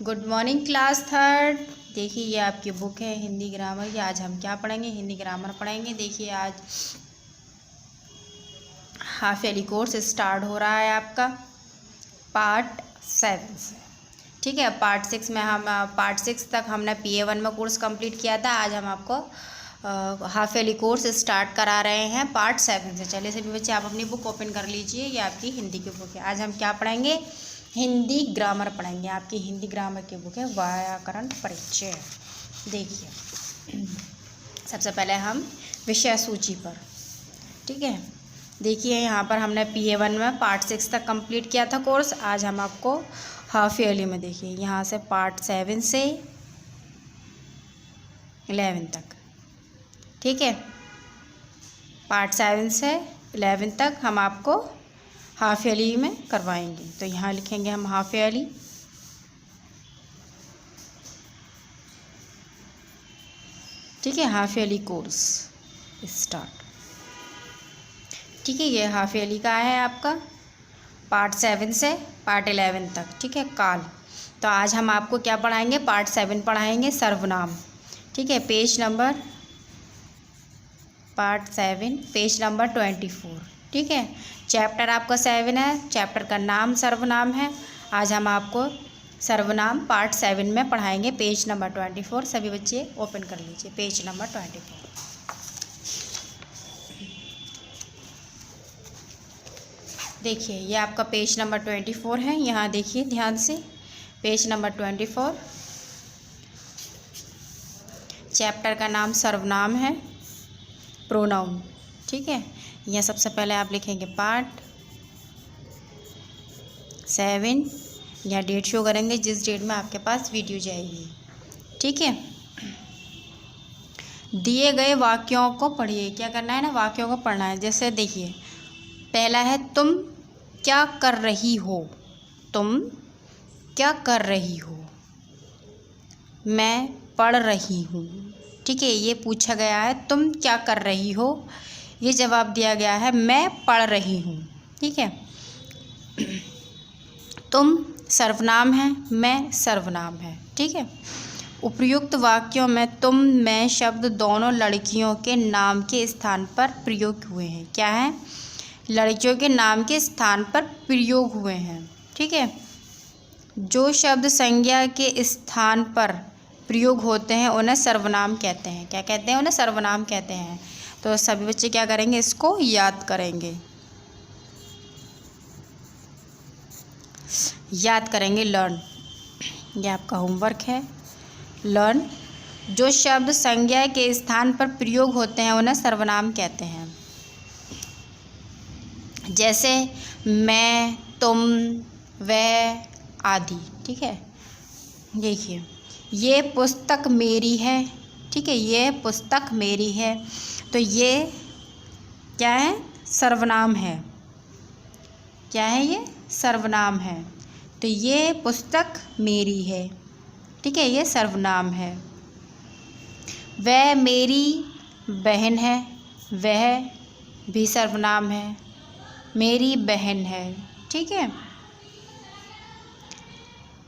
Good morning class third. देखिए ये आपकी बुक है हिंदी ग्रामर की। आज हम क्या पढ़ेंगे? हिंदी ग्रामर पढ़ेंगे। देखिए आज हाफ ईयरली कोर्स स्टार्ट हो रहा है आपका पार्ट 7 से। ठीक है, पार्ट 6 में हम पार्ट 6 तक हमने PA1 में कोर्स कंप्लीट किया था। आज हम आपको हाफ ईयरली कोर्स स्टार्ट करा रहे हैं पार्ट 7 से। चलिए सभी बच्चे आप अपनी बुक ओपन कर लीजिए। ये आपकी हिंदी की बुक है। आज हम क्या पढ़ेंगे? हिंदी ग्रामर पढ़ेंगे। आपकी हिंदी ग्रामर की बुक है व्याकरण परिचय। देखिए सबसे पहले हम विषय सूची पर, ठीक है, देखिए यहाँ पर हमने PA1 में पार्ट 6 तक कंप्लीट किया था कोर्स। आज हम आपको हाफ ईयरली में देखिए यहाँ से पार्ट 7 से 11 तक, ठीक है, पार्ट 7 से 11 तक हम आपको हाफ ईयरली में करवाएंगे। तो यहाँ लिखेंगे हम हाफ ईयरली, ठीक है, हाफ ईयरली कोर्स स्टार्ट। ठीक है, ये हाफ ईयरली का है आपका पार्ट 7 से पार्ट 11 तक, ठीक है, काल। तो आज हम आपको क्या पढ़ाएंगे? पार्ट 7 पढ़ाएंगे सर्वनाम, ठीक है, page number part 7 page number 24, ठीक है। चैप्टर आपका 7 है, चैप्टर का नाम सर्वनाम है। आज हम आपको सर्वनाम पार्ट 7 में पढ़ाएंगे, पेज नंबर 24। सभी बच्चे ओपन कर लीजिए पेज नंबर 24। देखिए ये आपका पेज नंबर 24 है। यहाँ देखिए ध्यान से, पेज नंबर 24, चैप्टर का नाम सर्वनाम है, प्रोनाउन, ठीक है। यहाँ सबसे पहले आप लिखेंगे पार्ट 7, यहाँ डेट शो करेंगे जिस डेट में आपके पास वीडियो जाएगी, ठीक है। दिए गए वाक्यों को पढ़िए। क्या करना है ना? वाक्यों को पढ़ना है। जैसे देखिए पहला है तुम क्या कर रही हो, तुम क्या कर रही हो। मैं पढ़ रही हूँ, ठीक है, ये पूछा गया है तुम क्या कर रही हो, ये जवाब दिया गया है मैं पढ़ रही हूँ, ठीक है। तुम सर्वनाम है, मैं सर्वनाम है, ठीक है। उपयुक्त वाक्यों में तुम मैं शब्द दोनों लड़कियों के नाम के स्थान पर प्रयोग हुए हैं। क्या है? लड़कियों के नाम के स्थान पर प्रयोग हुए हैं, ठीक है। जो शब्द संज्ञा के स्थान पर प्रयोग होते हैं उन्हें सर्वनाम कहते हैं। क्या कहते हैं? उन्हें सर्वनाम कहते हैं। तो सभी बच्चे क्या करेंगे? इसको याद करेंगे, याद करेंगे। लर्न, ये आपका होमवर्क है। लर्न, जो शब्द संज्ञा के स्थान पर प्रयोग होते हैं उन्हें सर्वनाम कहते हैं। जैसे मैं, तुम, वह आदि, ठीक है। देखिए ये पुस्तक मेरी है, ठीक है, ये पुस्तक मेरी है। तो ये क्या है? सर्वनाम है। क्या है? ये सर्वनाम है। तो ये पुस्तक मेरी है, ठीक है, ये सर्वनाम है। वह मेरी बहन है, वह भी सर्वनाम है, मेरी बहन है, ठीक है।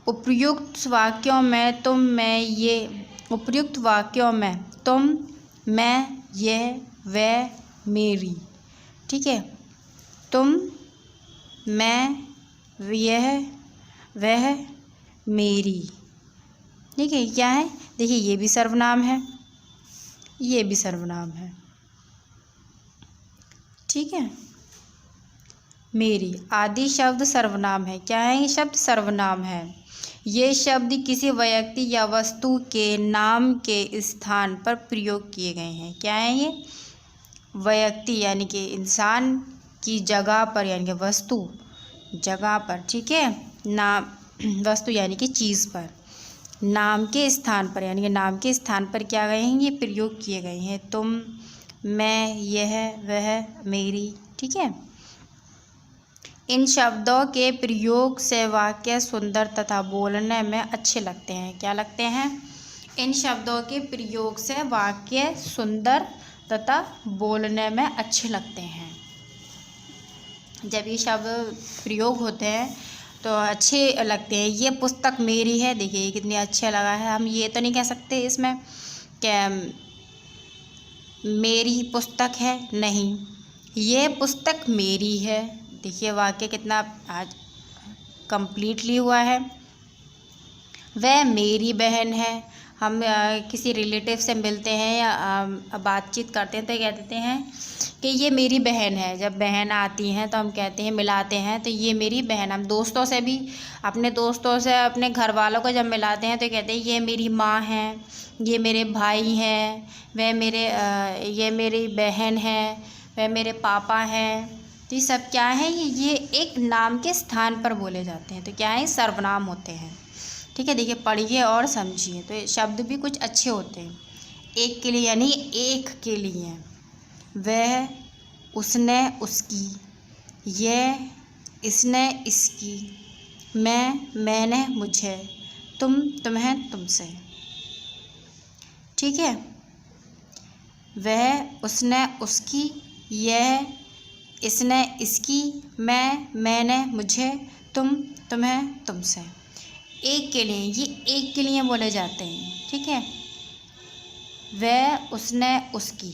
उपयुक्त वाक्यों में तुम मैं ये, उपयुक्त वाक्यों में तुम मैं यह वह मेरी, ठीक है। तुम मैं यह वह मेरी, ठीक है। क्या है? देखिए ये भी सर्वनाम है, ये भी सर्वनाम है, ठीक है। मेरी आदि शब्द सर्वनाम है। क्या है? ये शब्द सर्वनाम है। ये शब्द किसी व्यक्ति या वस्तु के नाम के स्थान पर प्रयोग किए गए हैं। क्या है? ये व्यक्ति यानी कि इंसान की जगह पर, यानी कि वस्तु जगह पर, ठीक है, नाम वस्तु यानी कि चीज़ पर, नाम के स्थान पर, यानी कि नाम के स्थान पर क्या गए हैं? ये प्रयोग किए गए हैं। तुम, मैं, यह, वह, मेरी, ठीक है। इन शब्दों के प्रयोग से वाक्य सुंदर तथा बोलने में अच्छे लगते हैं। क्या लगते हैं? इन शब्दों के प्रयोग से वाक्य सुंदर तथा बोलने में अच्छे लगते हैं। जब ये शब्द प्रयोग होते हैं तो अच्छे लगते हैं। ये पुस्तक मेरी है, देखिए ये कितनी अच्छा लगा है। हम ये तो नहीं कह सकते इसमें कि मेरी पुस्तक है, नहीं, ये पुस्तक मेरी है। देखिए वाक्य कितना आज कंप्लीटली हुआ है। वह मेरी बहन है। हम किसी रिलेटिव से मिलते हैं या बातचीत करते हैं तो कह देते हैं कि ये मेरी बहन है। जब बहन आती हैं तो हम कहते हैं, मिलाते हैं, तो ये मेरी बहन। हम दोस्तों से भी, अपने दोस्तों से, अपने घर वालों को जब मिलाते हैं तो कहते हैं ये मेरी माँ है, ये मेरे भाई हैं, ये मेरी बहन है, वह मेरे पापा हैं। तो ये सब क्या है, ये एक नाम के स्थान पर बोले जाते हैं। तो क्या है, सर्वनाम होते हैं। ठीक है, देखिए पढ़िए और समझिए। तो ये शब्द भी कुछ अच्छे होते हैं। एक के लिए यानी एक के लिए, वह, उसने, उसकी, यह, इसने, इसकी, मैं, मैंने, मुझे, तुम, तुम्हें, तुमसे। ठीक है, वह, उसने, उसकी, यह, इसने, इसकी, मैं, मैंने, मुझे, तुम, तुम्हें, तुमसे। एक के लिए, ये एक के लिए बोले जाते हैं। ठीक है, वह, उसने, उसकी।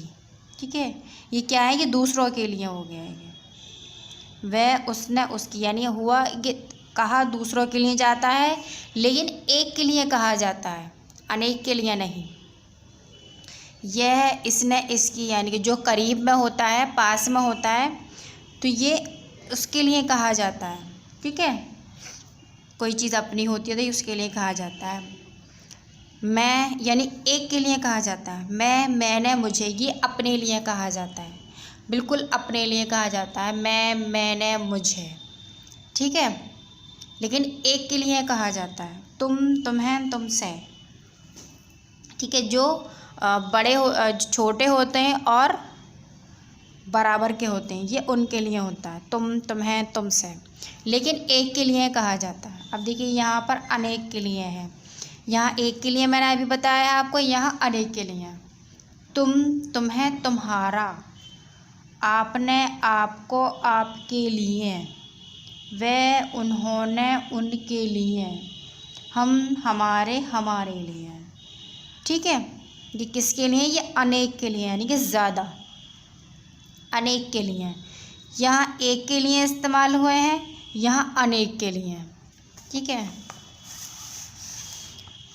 ठीक है, ये क्या है, ये दूसरों के लिए हो गया है। वह, उसने, उसकी यानी हुआ, ये कहा दूसरों के लिए जाता है, लेकिन एक के लिए कहा जाता है, अनेक के लिए नहीं। यह, इसने, इसकी यानी कि जो करीब में होता है, पास में होता है, तो ये उसके लिए कहा जाता है। ठीक है, कोई चीज़ अपनी होती है तो उसके लिए कहा जाता है। मैं यानी एक के लिए कहा जाता है। मैं, मैंने, मुझे, ये अपने लिए कहा जाता है, बिल्कुल अपने लिए कहा जाता है। मैं, मैंने, मुझे। ठीक है, लेकिन एक के लिए कहा जाता है। तुम, तुम्हें, तुमसे। ठीक है, जो छोटे होते हैं और बराबर के होते हैं, ये उनके लिए होता है, तुम, तुम्हें, तुमसे। लेकिन एक के लिए कहा जाता है। अब देखिए यहाँ पर अनेक के लिए है, यहाँ एक के लिए मैंने अभी बताया आपको, यहाँ अनेक के लिए। तुम, तुम्हें, तुम्हारा, आपने, आपको, आपके लिए, वे, उन्होंने, उनके लिए, हम, हमारे, हमारे लिए। ठीक है, ये किसके लिए, ये अनेक के लिए यानी कि ज़्यादा, अनेक के लिए। यहाँ एक के लिए इस्तेमाल हुए हैं, यहाँ अनेक के लिए। ठीक है,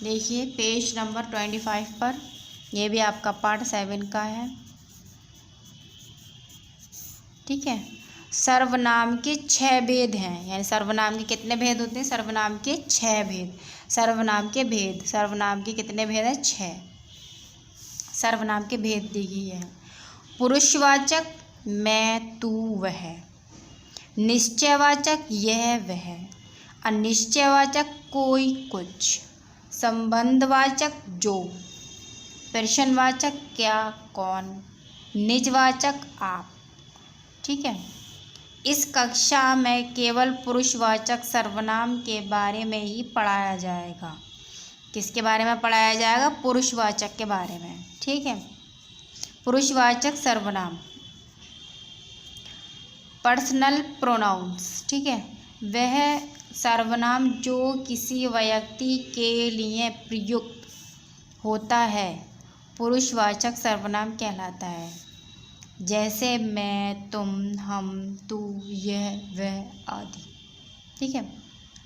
देखिए पेज नंबर 25 पर, ये भी आपका पार्ट 7 का है। ठीक है, सर्वनाम के 6 भेद हैं, यानी सर्वनाम के कितने भेद होते हैं, सर्वनाम के 6 भेद। सर्वनाम के भेद, सर्वनाम के कितने भेद हैं, 6 सर्वनाम के भेद दिए हैं। पुरुषवाचक मैं, तू, वह। निश्चयवाचक यह, वह। अनिश्चयवाचक कोई, कुछ। संबंधवाचक जो। प्रश्नवाचक क्या, कौन। निजवाचक आप। ठीक है, इस कक्षा में केवल पुरुषवाचक सर्वनाम के बारे में ही पढ़ाया जाएगा। किसके बारे में पढ़ाया जाएगा, पुरुषवाचक के बारे में। ठीक है, पुरुषवाचक सर्वनाम, पर्सनल प्रोनाउंस। ठीक है, वह सर्वनाम जो किसी व्यक्ति के लिए प्रयुक्त होता है, पुरुषवाचक सर्वनाम कहलाता है। जैसे मैं, तुम, हम, तू, यह, वह आदि। ठीक है,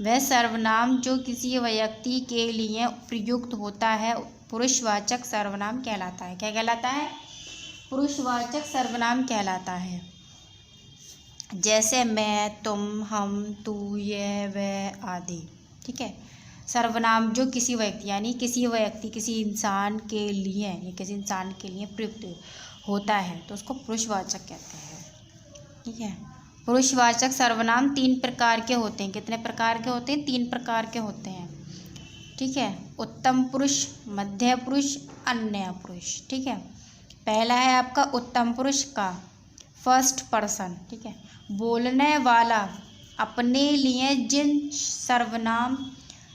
वह सर्वनाम जो किसी व्यक्ति के लिए प्रयुक्त होता है, पुरुषवाचक सर्वनाम कहलाता है। क्या कहलाता है, पुरुषवाचक सर्वनाम कहलाता है। जैसे मैं, तुम, हम, तू, यह, वह आदि। ठीक है, सर्वनाम जो किसी व्यक्ति यानी किसी व्यक्ति, किसी इंसान के लिए या किसी इंसान के लिए प्रयुक्त होता है तो उसको पुरुषवाचक कहते हैं। ठीक है, पुरुषवाचक सर्वनाम 3 प्रकार के होते हैं। कितने प्रकार के होते हैं, 3 प्रकार के होते हैं। ठीक है, उत्तम पुरुष, मध्य पुरुष, अन्य पुरुष। ठीक है, पहला है आपका उत्तम पुरुष का, फर्स्ट पर्सन। ठीक है, बोलने वाला अपने लिए जिन सर्वनाम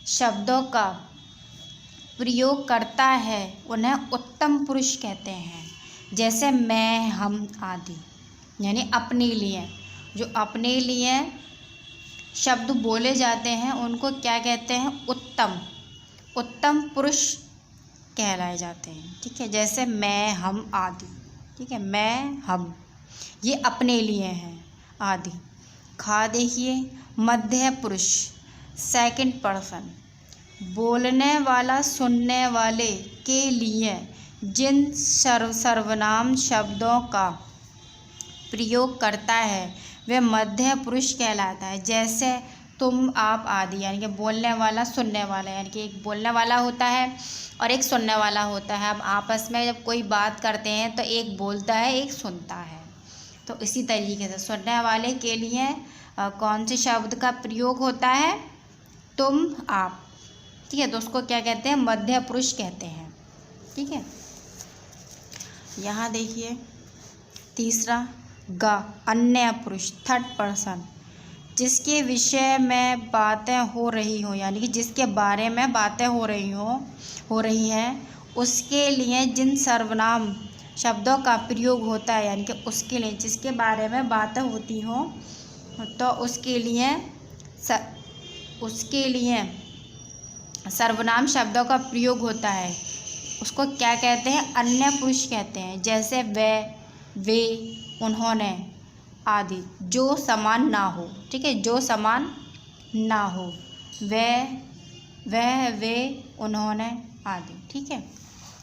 शब्दों का प्रयोग करता है उन्हें उत्तम पुरुष कहते हैं। जैसे मैं, हम आदि, यानी अपने लिए, जो अपने लिए शब्द बोले जाते हैं उनको क्या कहते हैं? उत्तम। उत्तम पुरुष कहलाए जाते हैं। ठीक है, जैसे मैं, हम आदि। ठीक है, मैं, हम, ये अपने लिए हैं आदि। खा देखिए, मध्य पुरुष, सेकंड पर्सन, बोलने वाला सुनने वाले के लिए जिन सर्वनाम शब्दों का प्रयोग करता है वह मध्य पुरुष कहलाता है। जैसे तुम, आप आदि, यानी कि बोलने वाला सुनने वाला, यानी कि एक बोलने वाला होता है और एक सुनने वाला होता है। अब आपस में जब कोई बात करते हैं तो एक बोलता है, एक सुनता है। तो इसी तरीके से सुनने वाले के लिए कौन से शब्द का प्रयोग होता है? तुम, आप। ठीक है, तो उसको क्या कहते हैं? मध्य पुरुष कहते हैं। ठीक है, यहाँ देखिए तीसरा, ग, अन्य पुरुष, थर्ड पर्सन, जिसके विषय में बातें हो रही हो, यानी कि जिसके बारे में बातें हो रही हैं, उसके लिए जिन सर्वनाम शब्दों का प्रयोग होता है, यानी कि उसके लिए, जिसके बारे में बातें होती हो तो उसके लिए सर्वनाम शब्दों का प्रयोग होता है, उसको क्या कहते हैं? अन्य पुरुष कहते हैं। जैसे वह, वे, उन्होंने आदि, जो समान ना हो। ठीक है, जो समान ना हो, वह, वे, उन्होंने आदि। ठीक है,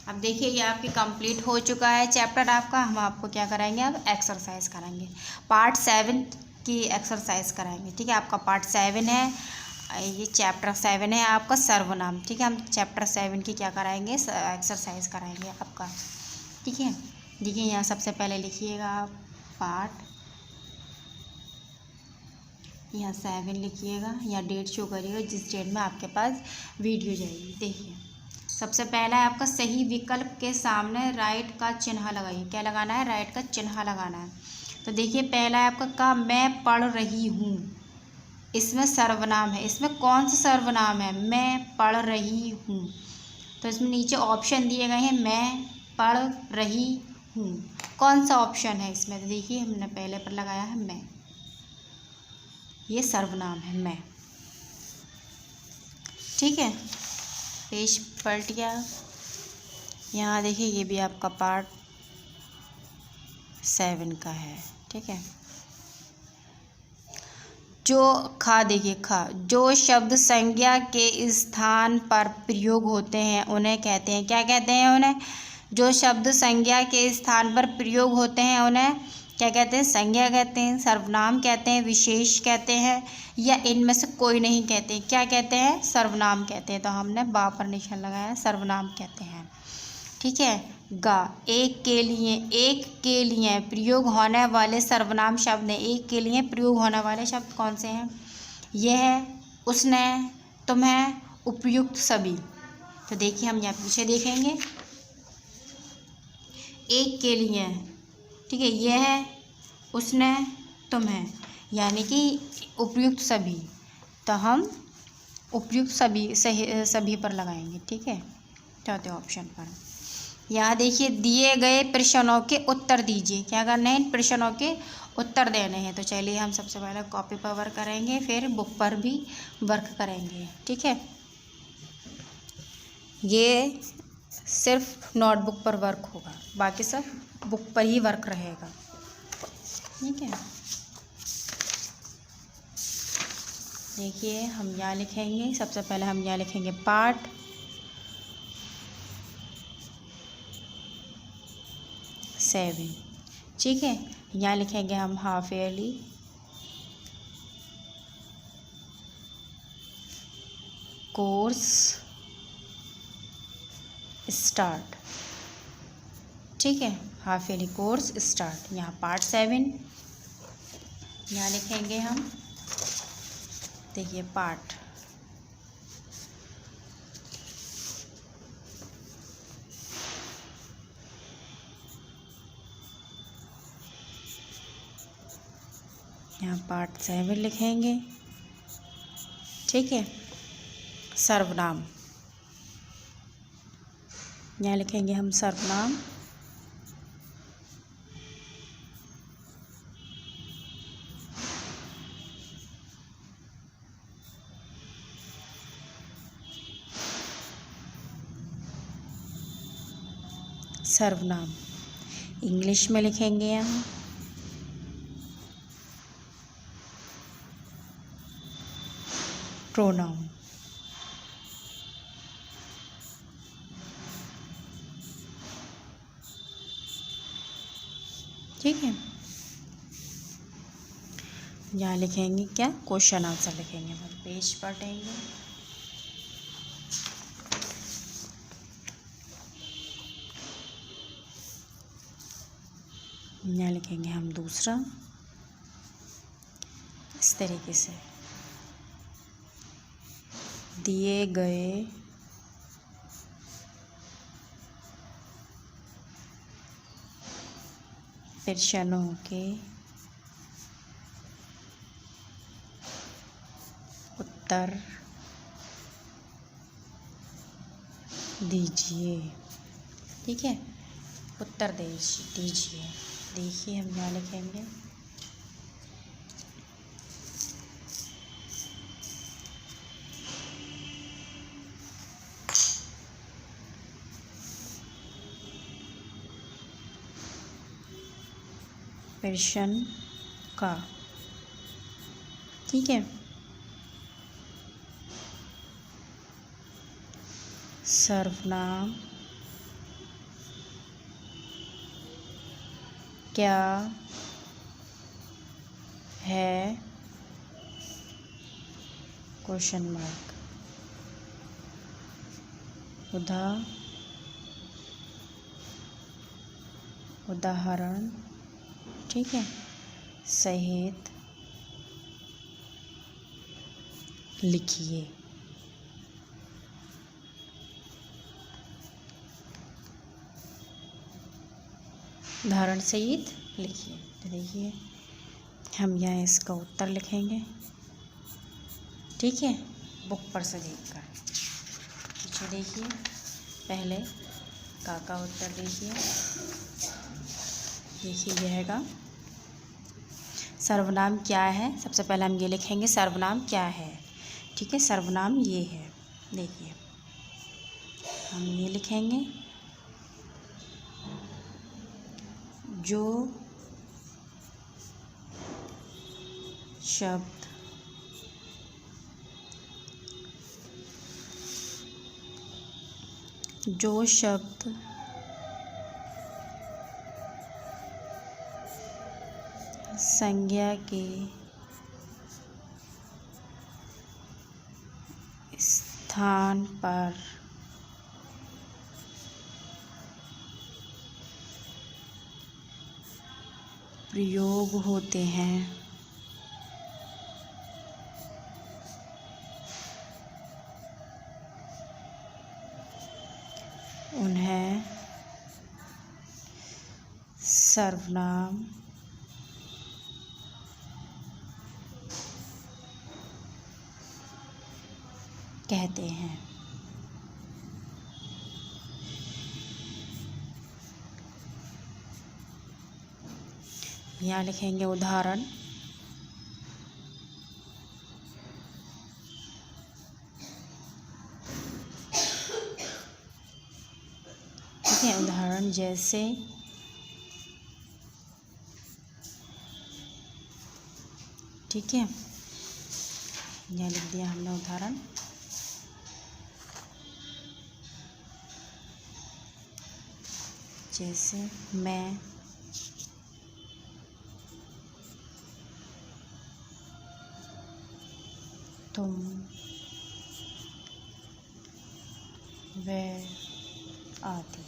अब देखिए ये आपकी कंप्लीट हो चुका है चैप्टर आपका। हम आपको क्या कराएंगे? अब एक्सरसाइज कराएंगे, पार्ट 7 की एक्सरसाइज कराएंगे। ठीक है, आपका पार्ट 7 है, ये चैप्टर 7 है आपका सर्वनाम। ठीक है, हम चैप्टर 7 की क्या कराएंगे? एक्सरसाइज कराएंगे आपका। ठीक है, देखिए यहाँ सबसे पहले लिखिएगा आप पार्ट, यहाँ 7 लिखिएगा, यहाँ डेट शो करिएगा जिस डेट में आपके पास वीडियो जाएगी। देखिए सबसे पहला है आपका सही विकल्प के सामने राइट का चिन्ह लगाइए। क्या लगाना है? राइट का चिन्ह लगाना है। तो देखिए पहला है आपका का मैं पढ़ रही हूँ, इसमें सर्वनाम है। इसमें कौन सा सर्वनाम है? मैं पढ़ रही हूँ। तो इसमें नीचे ऑप्शन दिए गए हैं, मैं पढ़ रही हूँ। कौन सा ऑप्शन है इसमें? तो देखिए हमने पहले पर लगाया है मैं, ये सर्वनाम है मैं। ठीक है, पेज पलट गया। यहाँ देखिए ये भी आपका पार्ट 7 का है। ठीक है, जो खा देखिए खा, जो शब्द संज्ञा के स्थान पर प्रयोग होते हैं उन्हें कहते हैं, क्या कहते हैं? उन्हें, जो शब्द संज्ञा के स्थान पर प्रयोग होते हैं उन्हें क्या कहते हैं? संज्ञा कहते हैं, सर्वनाम कहते हैं, विशेष कहते हैं, या इनमें से कोई नहीं कहते। क्या कहते हैं? सर्वनाम कहते हैं। तो हमने बा पर निशान लगाया, सर्वनाम कहते हैं। ठीक है, गा, एक के लिए प्रयोग होने वाले सर्वनाम शब्द हैं। एक के लिए प्रयोग होने वाले शब्द कौन से हैं? यह, उसने, तुम्हें, उपयुक्त, सभी। तो देखिए हम यहाँ पीछे देखेंगे, एक के लिए, ठीक है, यह, उसने, तुम्हें, यानी कि उपयुक्त सभी। तो हम उपयुक्त सभी पर लगाएंगे। ठीक है, चौथे ऑप्शन पर। यहाँ देखिए दिए गए प्रश्नों के उत्तर दीजिए। क्या करना है? इन प्रश्नों के उत्तर देने हैं। तो चलिए हम सबसे पहले कॉपी पर वर्क करेंगे, फिर बुक पर भी वर्क करेंगे। ठीक है, ये सिर्फ नोटबुक पर वर्क होगा, बाकी सब बुक पर ही वर्क रहेगा। ठीक है, देखिए हम यहाँ लिखेंगे, सबसे पहले हम यहाँ लिखेंगे पार्ट 7। ठीक है, यहाँ लिखेंगे हम हाफ ईयरली कोर्स स्टार्ट। ठीक है, हाफ ईयरली कोर्स स्टार्ट। यहाँ पार्ट 7 यहाँ लिखेंगे हम, देखिए पार्ट यहाँ पार्ट 7 लिखेंगे। ठीक है, सर्वनाम यहाँ लिखेंगे हम सर्वनाम। सर्वनाम। इंग्लिश में लिखेंगे हम प्रोनाउन। ठीक है, यहाँ लिखेंगे क्या, क्वेश्चन आंसर लिखेंगे। हम पेज पढ़ेंगे। यहाँ लिखेंगे हम दूसरा, इस तरीके से दिए गए प्रश्नों के उत्तर दीजिए। ठीक है, उत्तर दीजिए। देखिए हम यहाँ लिखेंगे प्रश्न का। ठीक है, सर्वनाम क्या है, क्वेश्चन मार्क। उदाहरण ठीक है सहित लिखिए। उदाहरण सहित लिखिए। तो देखिए हम यहाँ इसका उत्तर लिखेंगे। ठीक है, बुक पर से देखकर पीछे देखिए, पहले का उत्तर देखिए। देखिए यह हैगा सर्वनाम क्या है। सबसे पहले हम ये लिखेंगे सर्वनाम क्या है। ठीक है, सर्वनाम ये है। देखिए हम ये लिखेंगे जो शब्द संज्ञा के स्थान पर प्रयोग होते हैं उन्हें सर्वनाम कहते हैं। यहाँ लिखेंगे उदाहरण। ठीक है, उदाहरण जैसे ठीक है, यहाँ लिख दिया हमने उदाहरण। जैसे मैं तुम वह आदि।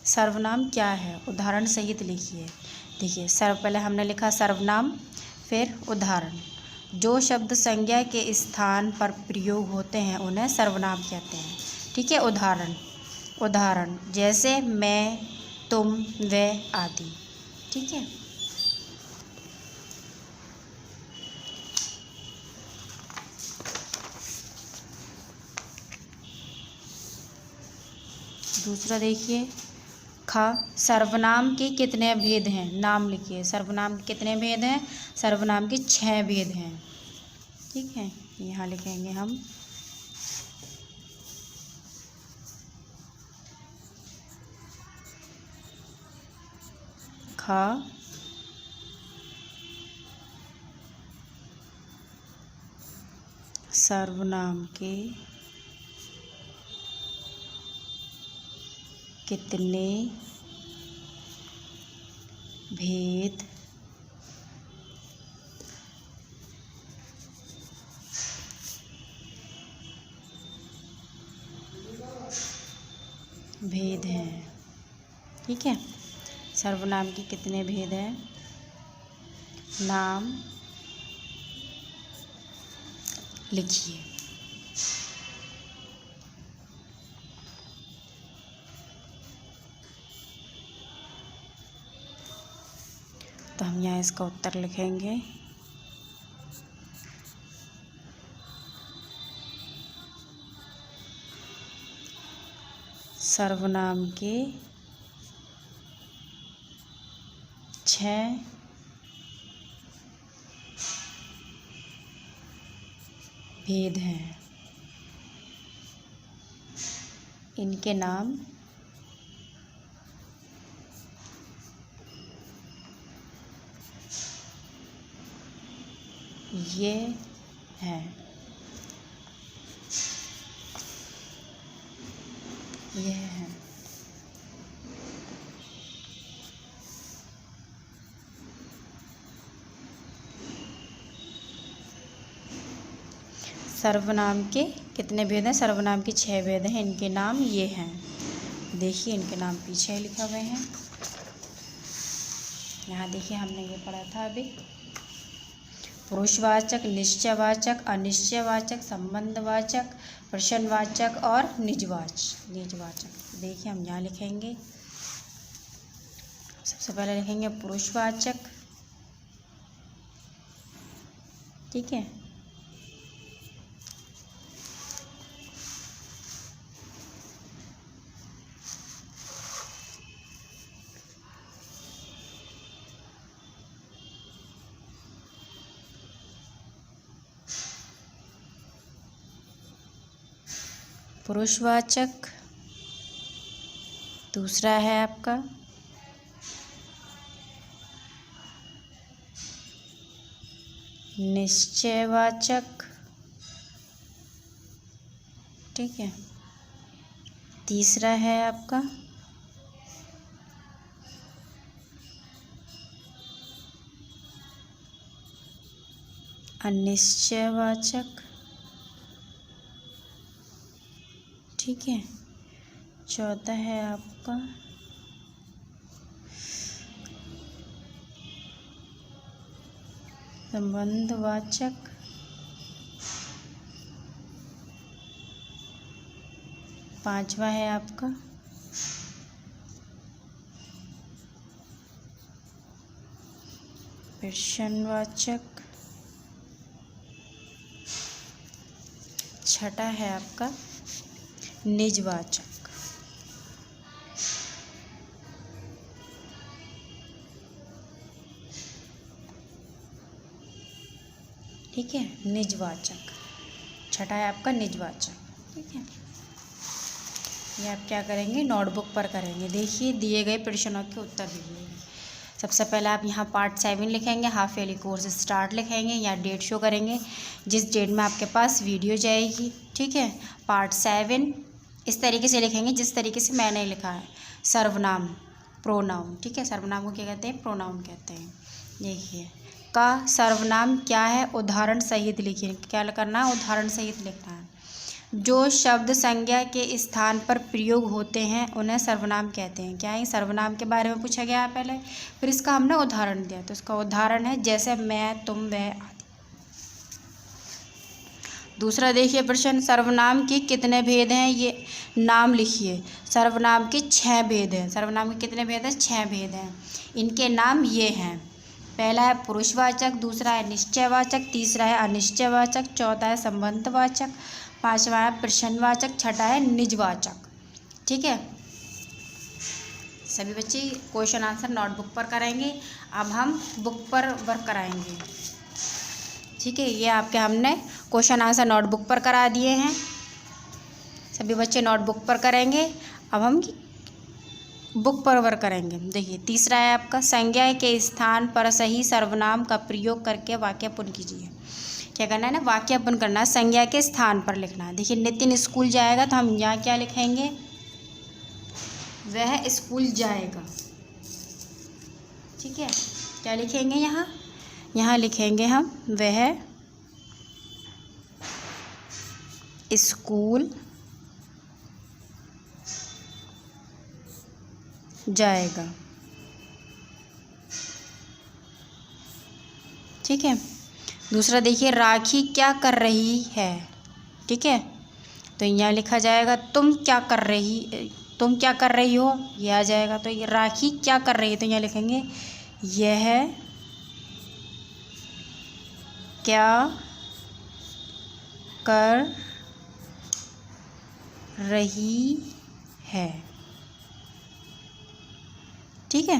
सर्वनाम क्या है, उदाहरण सहित लिखिए। देखिए पहले हमने लिखा सर्वनाम, फिर उदाहरण। जो शब्द संज्ञा के स्थान पर प्रयोग होते हैं उन्हें सर्वनाम कहते हैं। ठीक है, उदाहरण जैसे मैं तुम वह आदि। ठीक है, दूसरा देखिए सर्वनाम के कितने भेद हैं, नाम लिखिए। सर्वनाम के कितने भेद हैं, सर्वनाम के 6 भेद हैं। ठीक है, यहाँ लिखेंगे हम ख सर्वनाम के कितने भेद हैं। ठीक है, सर्वनाम के कितने भेद हैं? नाम लिखिए। तो हम यहाँ इसका उत्तर लिखेंगे। सर्वनाम के 6 भेद हैं। इनके नाम ये हैं। ये हैं। सर्वनाम के कितने भेद हैं? सर्वनाम के 6 भेद हैं। इनके नाम ये हैं। देखिए इनके नाम पीछे लिखे हुए हैं। यहाँ देखिए हमने ये पढ़ा था अभी। पुरुषवाचक, निश्चयवाचक, अनिश्चयवाचक, संबंधवाचक, प्रश्नवाचक और निजवाचक। देखिए हम यहाँ लिखेंगे। सबसे पहले लिखेंगे पुरुषवाचक। ठीक है, पुरुषवाचक। दूसरा है आपका निश्चयवाचक। ठीक है, तीसरा है आपका अनिश्चयवाचक। ठीक है, चौथा है आपका संबंधवाचक। पांचवा है आपका प्रश्नवाचक। छठा है आपका निजवाचक। ठीक है, निजवाचक। छठा है आपका निजवाचक। ठीक है, ये आप क्या करेंगे? नोटबुक पर करेंगे। देखिए दिए गए प्रश्नों के उत्तर दीजिए। सबसे पहले आप यहाँ पार्ट 7 लिखेंगे, हाफ ईयरली कोर्स स्टार्ट लिखेंगे, या डेट शो करेंगे जिस डेट में आपके पास वीडियो जाएगी। ठीक है, पार्ट 7 इस तरीके से लिखेंगे जिस तरीके से मैंने लिखा है। सर्वनाम, प्रोनाउन। ठीक है, सर्वनाम को क्या कहते हैं? प्रोनाउन कहते हैं। देखिए का सर्वनाम क्या है? उदाहरण सहित लिखिए। क्या करना है? उदाहरण सहित लिखना है। जो शब्द संज्ञा के स्थान पर प्रयोग होते हैं उन्हें सर्वनाम कहते हैं। क्या है? सर्वनाम के बारे में पूछा गया है पहले, फिर इसका हमने उदाहरण दिया। तो इसका उदाहरण है जैसे मैं, तुम, वह आदि। दूसरा देखिए प्रश्न, सर्वनाम के कितने भेद हैं? ये नाम लिखिए। सर्वनाम के 6 भेद हैं। सर्वनाम के कितने भेद हैं? 6 भेद हैं। इनके नाम ये हैं। पहला है पुरुषवाचक, दूसरा है निश्चयवाचक, तीसरा है अनिश्चयवाचक, चौथा है संबंधवाचक, पांचवा है प्रश्नवाचक, छठा है निजवाचक। ठीक है, सभी बच्चे क्वेश्चन आंसर नोटबुक पर करेंगे। अब हम बुक पर वर्क कराएंगे। ठीक है, ये आपके हमने क्वेश्चन आंसर नोटबुक पर करा दिए हैं, सभी बच्चे नोटबुक पर करेंगे। अब हम बुक पर वर्क करेंगे। देखिए तीसरा है आपका, संज्ञा के स्थान पर सही सर्वनाम का प्रयोग करके वाक्यापन कीजिए। क्या करना है ना, वाक्यापन करना है, संज्ञा के स्थान पर लिखना है। देखिए नितिन स्कूल जाएगा, तो हम यहाँ क्या लिखेंगे, वह स्कूल जाएगा। ठीक है, क्या लिखेंगे यहाँ लिखेंगे हम वह स्कूल जाएगा। ठीक है, दूसरा देखिए, राखी क्या कर रही है। ठीक है, तो यहाँ लिखा जाएगा तुम क्या कर रही हो, यह आ जाएगा। तो ये राखी क्या कर रही है, तो यहाँ लिखेंगे यह क्या कर रही है। ठीक है,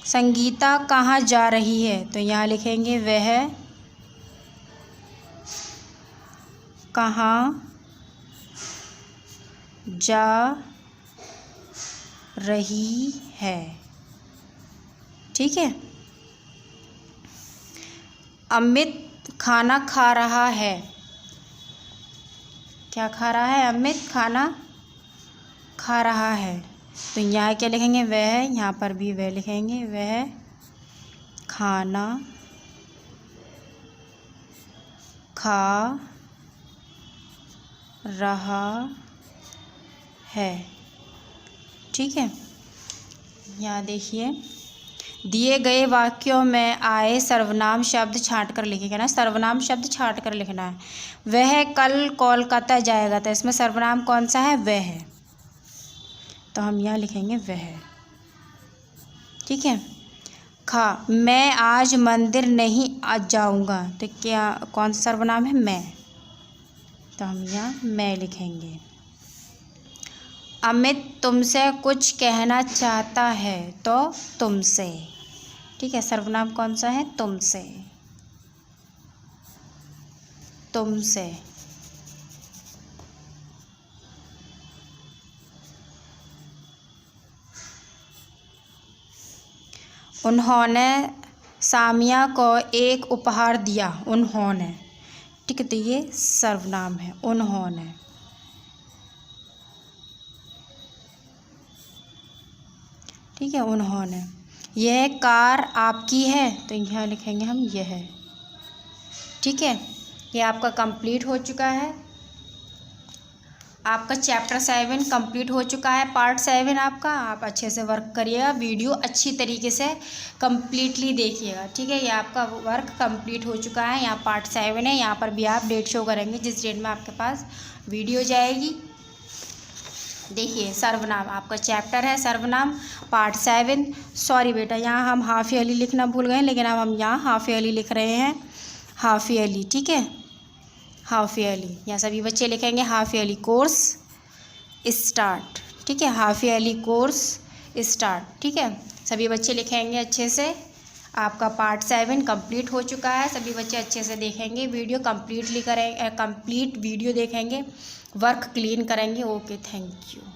संगीता कहाँ जा रही है, तो यहाँ लिखेंगे वह कहाँ जा रही है। ठीक है, अमित खाना खा रहा है। क्या खा रहा है, अमित खाना खा रहा है। तो यहाँ क्या लिखेंगे, वह, यहाँ पर भी वह लिखेंगे, वह खाना खा रहा है। ठीक है, यहाँ देखिए, दिए गए वाक्यों में आए सर्वनाम शब्द छांट कर लिखेगा ना, सर्वनाम शब्द छांट कर लिखना है। वह कल कोलकाता जाएगा, तो इसमें सर्वनाम कौन सा है, वह है, तो हम यहाँ लिखेंगे वह। ठीक है, मैं आज मंदिर नहीं आज जाऊँगा, तो क्या कौन सा सर्वनाम है, मैं, तो हम यहाँ मैं लिखेंगे। अमित तुमसे कुछ कहना चाहता है, तो तुमसे। ठीक है, सर्वनाम कौन सा है, तुमसे। उन्होंने सामिया को एक उपहार दिया, उन्होंने। ठीक है, तो ये सर्वनाम है, उन्होंने। ठीक है, उन्होंने। यह कार आपकी है, तो यहाँ लिखेंगे हम यह। ठीक है, ये आपका कंप्लीट हो चुका है, आपका चैप्टर 7 कंप्लीट हो चुका है, पार्ट 7 आपका। आप अच्छे से वर्क करिएगा, वीडियो अच्छी तरीके से कंप्लीटली देखिएगा। ठीक है, ये आपका वर्क कंप्लीट हो चुका है, यहाँ पार्ट 7 है। यहाँ पर भी आप डेट शो करेंगे, जिस डेट में आपके पास वीडियो जाएगी। देखिए सर्वनाम आपका चैप्टर है, सर्वनाम पार्ट 7। सॉरी बेटा, यहाँ हम हाफ ईयरली लिखना भूल गए, लेकिन अब हम यहाँ हाफ ईयरली लिख रहे हैं, हाफ ईयरली। ठीक है, हाफ ईयरली, यहाँ सभी बच्चे लिखेंगे हाफ ईयरली कोर्स स्टार्ट। ठीक है, हाफ ईयरली कोर्स स्टार्ट। ठीक है, सभी बच्चे लिखेंगे अच्छे से। आपका पार्ट 7 कंप्लीट हो चुका है, सभी बच्चे अच्छे से देखेंगे वीडियो, कंप्लीट वीडियो देखेंगे, वर्क क्लीन करेंगे। Okay, thank you.